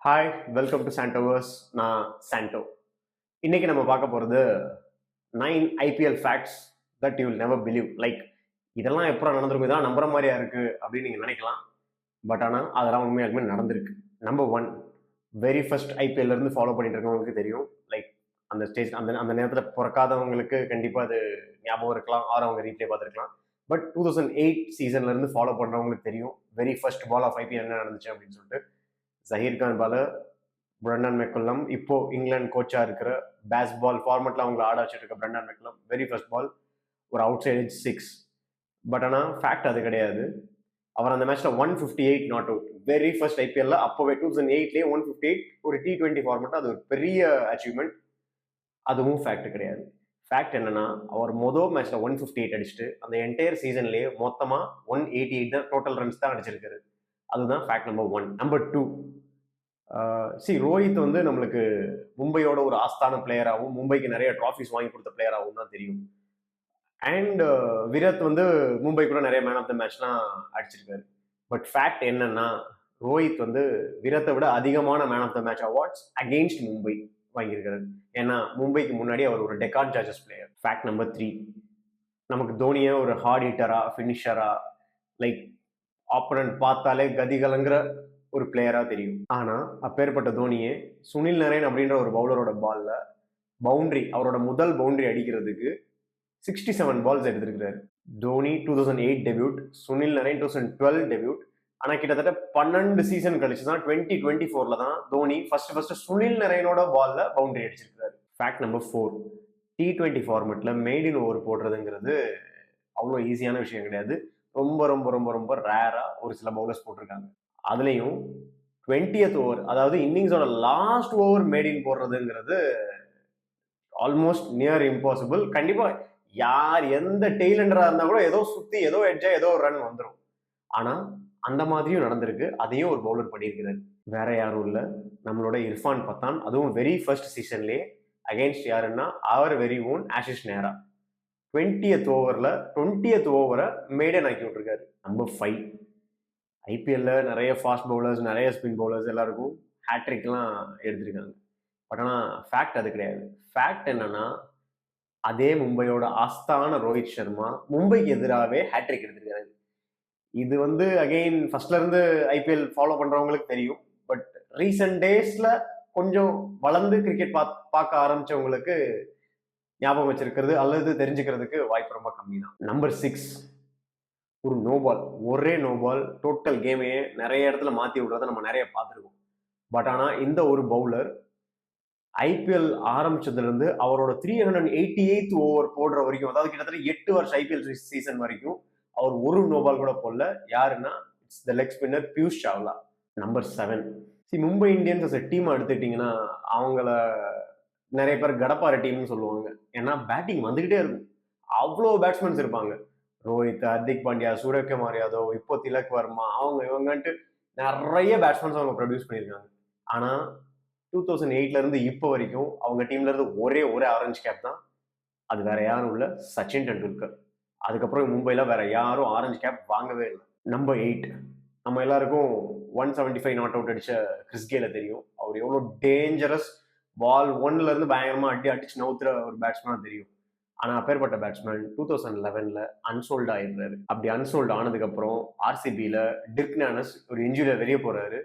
Hi, welcome to சாண்டோவர்ஸ். நான் சாண்டோ. இன்னைக்கு நம்ம பார்க்க போகிறது 9 IPL facts that you will never believe. Like இதெல்லாம் எப்போ நடந்திருக்கும், இதெல்லாம் நம்புற மாதிரியா இருக்கு அப்படின்னு நீங்கள் நினைக்கலாம். பட் ஆனால் அதெல்லாம் உண்மையாலுமே நடந்திருக்கு. நம்பர் ஒன், வெரி ஃபர்ஸ்ட் ஐபிஎல்லேருந்து ஃபாலோ பண்ணிட்டு இருக்கவங்களுக்கு தெரியும். லைக் அந்த ஸ்டேஜ் அந்த அந்த நேரத்தில் பிறக்காதவங்களுக்கு கண்டிப்பாக அது ஞாபகம் இருக்கலாம், ஆறு அவங்க ரீப்ளே பார்த்துருக்கலாம். பட் 2008 சீசன்லேருந்து ஃபாலோ பண்ணுறவங்களுக்கு தெரியும் very first ball of IPL என்ன நடந்துச்சு அப்படின்னு சொல்லிட்டு. Zaheer Khan ball Brendon McCullum, இப்போ இங்கிலாந்து கோச்சா இருக்கிற பேஸ்பால் ஃபார்மெட்ல அவங்களை ஆட வச்சுட்டு இருக்க பிரண்டன் மெக்குல்லம், வெரி ஃபர்ஸ்ட் பால் ஒரு அவுட் சைட் எட்ஜ் 6. பட் ஆனால் ஃபேக்ட் அது கிடையாது. அவர் அந்த மேட்ச்ல 158 நாட் அவுட். வெரி ஃபர்ஸ்ட் ஐபிஎல்ல அப்போவே 2008லேயே 158 ஒரு T20 ஃபார்மெட், அது ஒரு பெரிய அச்சீவ்மெண்ட். அதுவும் ஃபேக்ட் கிடையாது. ஃபேக்ட் என்னன்னா, அவர் மொதல் மேட்ச்ல 158 அடிச்சுட்டு அந்த என்டையர் சீசன்லேயே மொத்தமா 188 தான் டோட்டல் ரன்ஸ் தான் அடிச்சிருக்காரு. அதுதான் fact number one. Number two, Rohit வந்து நம்மளுக்கு மும்பையோட ஒரு ஆஸ்தான பிளேயராகவும் மும்பைக்கு நிறைய ட்ராஃபிஸ் வாங்கி கொடுத்த பிளேயராகவும் தான் தெரியும். அண்ட் விராட் வந்து மும்பை கூட நிறைய மேன் ஆஃப் த மேட்ச்லாம் அடிச்சிருக்காரு. பட் ஃபேக்ட் என்னன்னா, ரோஹித் வந்து விராத்தை விட அதிகமான man of the match awards against Mumbai வாங்கியிருக்காரு. ஏன்னா மும்பைக்கு முன்னாடி அவர் ஒரு டெக்கார்ட் ஜட்ஜஸ் பிளேயர். ஃபேக்ட் நம்பர் த்ரீ, நமக்கு தோனியை ஒரு ஹார்ட் ஹிட்டரா, ஃபினிஷரா, லைக் ஆப்பனன்ட் பார்த்தாலே கதி கலங்குற ஒரு பிளேயரா தெரியும். ஆனா அப்பேற்பட்ட தோனியே சுனில் நரேன் அப்படின்ற ஒரு பவுலரோட பால்ல பவுண்டரி, அவரோட முதல் பவுண்டரி அடிக்கிறதுக்கு 67 பால்ஸ் எடுத்திருக்கிறாரு. Dhoni 2008 debut, Sunil Narine 2012 debut. ஆனா கிட்டத்தட்ட 12 சீசன் கழிச்சு தான் 2024ல தான் தோனி ஃபர்ஸ்ட் சுனில் நரேனோட பால்ல பவுண்டரி அடிச்சிருக்காரு. ஃபேக்ட் நம்பர் 4, T20 ஃபார்மெட்ல மெய்ட் இன் ஓவர் போடுறதுங்கிறது அவ்வளோ ஈஸியான விஷயம் கிடையாது. ரொம்ப ரொம்ப ரொம்ப ரொம்ப ரேரா ஒரு சில பவுலர்ஸ் போட்டிருக்காங்க. அதுலேயும் 20th ஓவர், அதாவது இன்னிங்ஸோட லாஸ்ட் ஓவர் மேட் இன் போடுறதுங்கிறது ஆல்மோஸ்ட் நியர் இம்பாசிபிள். கண்டிப்பா யார் எந்த டெய்லண்டரா இருந்தா கூட ஏதோ சுத்தி ஏதோ எட்ஜா ஏதோ ஒரு ரன் வந்துடும். ஆனா அந்த மாதிரியும் நடந்திருக்கு. அதையும் ஒரு பவுலர் பண்ணியிருக்கிறார். வேற யாரும் இல்ல, நம்மளோட இர்ஃபான் பத்தான். அதுவும் வெரி ஃபர்ஸ்ட் சீசன்லேயே அகைன்ஸ்ட் யாருன்னா அவர் வெரி ஓன் ஆஷிஷ் நேரா 20th ஓவர்ல 20th ஓவரை மேடன் ஆக்கி விட்டுருக்காரு. நம்பர் 5, ஐபிஎல்ல நிறைய ஃபாஸ்ட் பவுலர்ஸ், நிறைய ஸ்பின் பவுலர்ஸ் எல்லாருக்கும் ஹேட்ரிக்லாம் எடுத்திருக்காங்க. பட் ஆனால் ஃபேக்ட் அது கிடையாது. ஃபேக்ட் என்னன்னா, அதே மும்பையோட ஆஸ்தான ரோஹித் சர்மா மும்பைக்கு எதிராகவே ஹேட்ரிக் எடுத்திருக்காரு. இது வந்து அகெயின் ஃபர்ஸ்ட்ல இருந்து ஐபிஎல் ஃபாலோ பண்றவங்களுக்கு தெரியும். பட் ரீசெண்ட் டேஸ்ல கொஞ்சம் வளர்ந்து கிரிக்கெட் பார்க்க ஆரம்பிச்சவங்களுக்கு ஞாபகம் வச்சிருக்கிறது அல்லது தெரிஞ்சுக்கிறதுக்கு வாய்ப்பு ரொம்ப கம்மி தான். நம்பர் 6, ஒரு நோபால், ஒரே நோபால் டோட்டல் கேமையே நிறைய இடத்துல மாற்றி விடுறத நம்ம நிறைய பார்த்துருக்கோம். பட் ஆனால் இந்த ஒரு பவுலர் ஐபிஎல் ஆரம்பிச்சதுலேருந்து அவரோட 388th ஓவர் போடுற வரைக்கும், அதாவது கிட்டத்தட்ட 8 வருஷம் ஐபிஎல் சீசன் வரைக்கும் அவர் ஒரு நோபால் கூட போடல. யாருன்னா it's the leg spinner Piyush Chawla. Number 7, Mumbai Indians team எடுத்துக்கிட்டிங்கன்னா அவங்கள நிறைய பேர் கடப்பார டீம்னு சொல்லுவாங்க. ஏன்னா பேட்டிங் வந்துகிட்டே இருக்கும், அவ்வளோ பேட்ஸ்மேன்ஸ் இருப்பாங்க. ரோஹித், ஹர்திக் பாண்டியா, சூரியகுமார் யாதவ், இப்போ திலக் வர்மா, அவங்க இவங்கன்ட்டு நிறைய பேட்ஸ்மேன்ஸ் அவங்க ப்ரொடியூஸ் பண்ணியிருக்காங்க. ஆனால் 2008ல இருந்து இப்போ வரைக்கும் அவங்க டீம்ல இருந்து ஒரே ஆரஞ்சு கேப் தான். அது வேற யாரும் இல்லை, சச்சின் டெண்டுல்கர். அதுக்கப்புறம் மும்பைல வேற யாரும் ஆரஞ்சு கேப் வாங்கவே இல்லை. நம்பர் 8, நம்ம எல்லாருக்கும் 175 நாட் அவுட் அடிச்ச கிறிஸ் கெயில தெரியும். அவர் எவ்வளோ டேஞ்சரஸ், பால் 1ல இருந்து பயங்கரமா அடிச்சு நவுத்துற ஒரு பேட்ஸ்மேனா தெரியும். ஆனா அப்பேற்பட்ட பேட்ஸ்மேன் 2011ல அன்சோல்ட் ஆயிடுறாரு. அப்படி அன்சோல்ட் ஆனதுக்கு அப்புறம் ஆர்சிபியில டிர்க் நானஸ் ஒரு இன்ஜுரியில வெளியே போறாரு.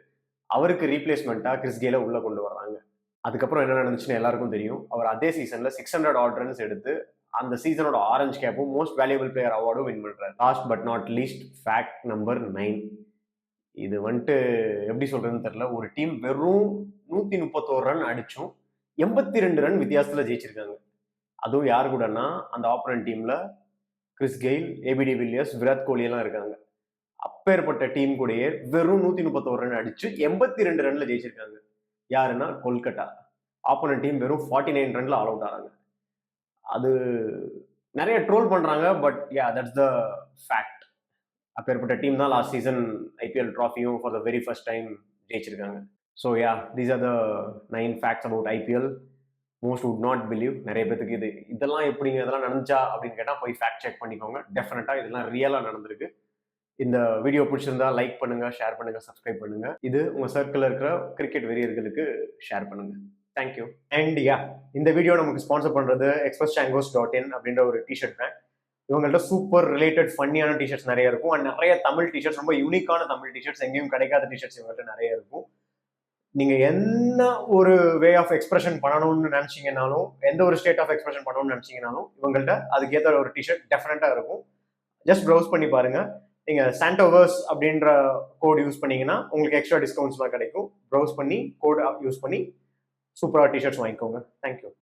அவருக்கு ரீப்ளேஸ்மெண்டா கிறிஸ் கெயில உள்ள கொண்டு வர்றாங்க. அதுக்கப்புறம் என்ன நடந்துச்சுன்னு எல்லாருக்கும் தெரியும். அவர் அதே சீசன்ல 600 ஆட் ரன்ஸ் எடுத்து அந்த சீசனோட ஆரஞ்சு கேப்பும் மோஸ்ட் வேல்யூபிள் பிளேயர் அவார்டும் வின் பண்றாரு. Last but not least, fact number 9. இது வந்துட்டு எப்படி சொல்றதுன்னு தெரியல. ஒரு டீம் வெறும் 131 ரன் அடிச்சும் 82 ரன் வித்தியாசத்துல ஜெயிச்சிருக்காங்க. அதுவும் யாரு கூடன்னா அந்த ஆப்போனன்ட் டீம்ல Chris Gayle, AB de Villiers, Virat Kohli எல்லாம் இருக்காங்க. அப்பேற்பட்ட டீம் கூடயே வெறும் 131 ரன் அடிச்சு 82 ரன்ல ஜெயிச்சிருக்காங்க. யாருன்னா கொல்கட்டா. ஆப்போனன்ட் டீம் வெறும் 49 ரன்ல ஆல் அவுட் ஆறாங்க. அது நிறைய ட்ரோல் பண்றாங்க, but yeah that's the fact. அப்பேற்பட்ட டீம் தான் லாஸ்ட் சீசன் ஐபிஎல் ட்ராஃபியும் for the very first time ஜெயிச்சிருக்காங்க. So yeah, these are the 9 facts about IPL. Most would not believe. நிறைய பேருக்கு இதெல்லாம் எப்படிங்க, இதெல்லாம் நடந்துச்சா அப்படின்னு கேட்டால் போய் ஃபேக்ட் செக் பண்ணிக்கோங்க. டெஃபினட்டா இதெல்லாம் ரியலாக நடந்திருக்கு. இந்த வீடியோ பிடிச்சிருந்தா லைக் பண்ணுங்க, ஷேர் பண்ணுங்க, சப்ஸ்கிரைப் பண்ணுங்க. இது உங்க சர்க்கிள்ல இருக்கிற கிரிக்கெட் வெறியர்களுக்கு ஷேர் பண்ணுங்க. தேங்க்யூ. அண்ட் யா, இந்த வீடியோ நமக்கு ஸ்பான்சர் பண்றது expresschangos.in அப்படின்ற ஒரு டிஷர்ட் பிராண்ட். இவங்கள்ட்ட சூப்பர் ரிலேட்டட் ஃபன்னியான டிஷர்ட்ஸ் நிறைய இருக்கும். அண்ட் நிறைய தமிழ் டிஷர்ட்ஸ், ரொம்ப யூனிக்கான தமிழ் டிஷர்ட்ஸ், எங்கேயும் கிடைக்காத டிஷர்ட்ஸ் இவங்கள்ட்ட நிறைய இருக்கும். நீங்க என்ன ஒரு வே ஆஃப் எக்ஸ்பிரஷன் பண்ணணும்னு நினைச்சீங்கனாலும், எந்த ஒரு ஸ்டேட் ஆஃப் எக்ஸ்பிரஷன் பண்ணணும்னு நினைச்சீங்கனாலும் இவங்கள்ட்ட அதுக்கேற்ற ஒரு டிஷர்ட் டெஃபினட்டா இருக்கும். ஜஸ்ட் ப்ரௌஸ் பண்ணி பாருங்க. நீங்க சாண்டோவர்ஸ் அப்படின்ற கோட் யூஸ் பண்ணீங்கன்னா உங்களுக்கு எக்ஸ்ட்ரா டிஸ்கவுண்ட்ஸ்லாம் கிடைக்கும். ப்ரௌஸ் பண்ணி கோட் யூஸ் பண்ணி சூப்பராக டிஷர்ட்ஸ் வாங்கிக்கோங்க. தேங்க்யூ.